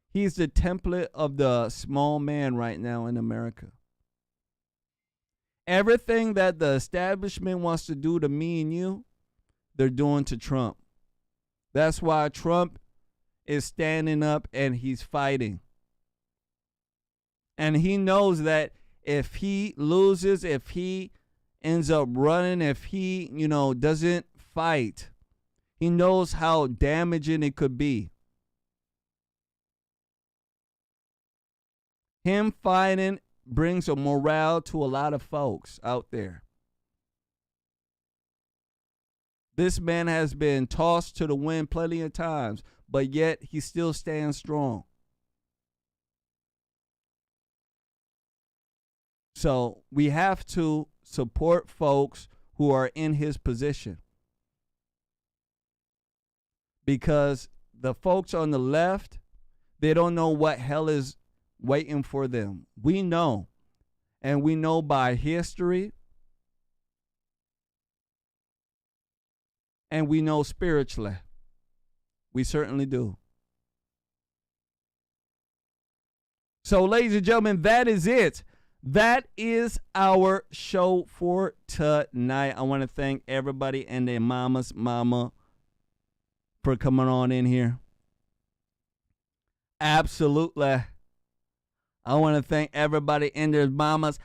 he's the template of the small man right now in America. Everything that the establishment wants to do to me and you, they're doing to Trump. That's why Trump is standing up and he's fighting. And he knows that if he loses, if he ends up running, if he, doesn't fight, he knows how damaging it could be. Him fighting brings a morale to a lot of folks out there. This man has been tossed to the wind plenty of times, but yet he still stands strong. So we have to support folks who are in his position. Because the folks on the left, they don't know what hell is waiting for them. We know. And we know by history. And we know spiritually. We certainly do. So, ladies and gentlemen, that is it. That is our show for tonight. I want to thank everybody and their mama for coming on in here. Absolutely. I want to thank everybody and their mamas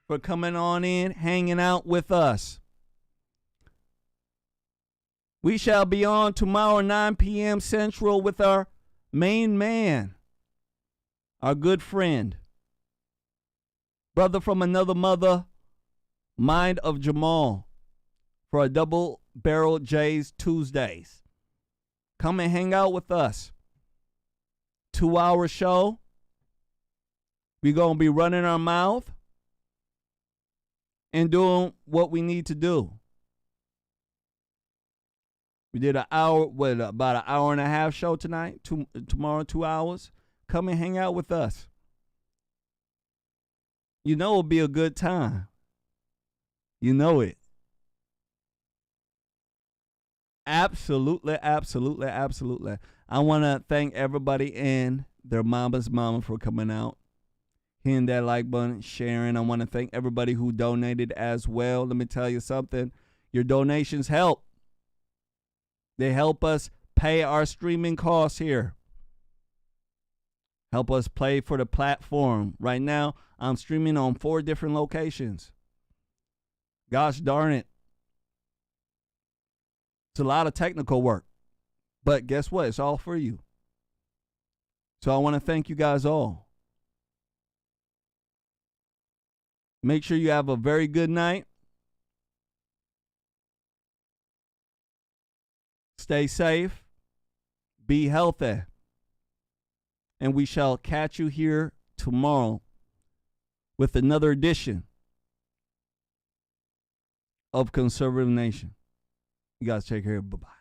for coming on in, hanging out with us. We shall be on tomorrow, 9 p.m. Central, with our main man, our good friend, brother from another mother, Mind of Jamal, for a Double Barrel J's Tuesdays. Come and hang out with us. 2-hour show. We're going to be running our mouth and doing what we need to do. We did about an hour and a half show tonight. Tomorrow, 2 hours. Come and hang out with us. You know it'll be a good time. You know it. Absolutely, absolutely, absolutely. I want to thank everybody in their mama's mama for coming out, hitting that like button, sharing. I want to thank everybody who donated as well. Let me tell you something. Your donations help. They help us pay our streaming costs here. Help us pay for the platform. Right now, I'm streaming on 4 different locations. Gosh darn it. It's a lot of technical work. But guess what? It's all for you. So I want to thank you guys all. Make sure you have a very good night. Stay safe. Be healthy. And we shall catch you here tomorrow with another edition of Conservative Nation. You guys take care. Bye-bye.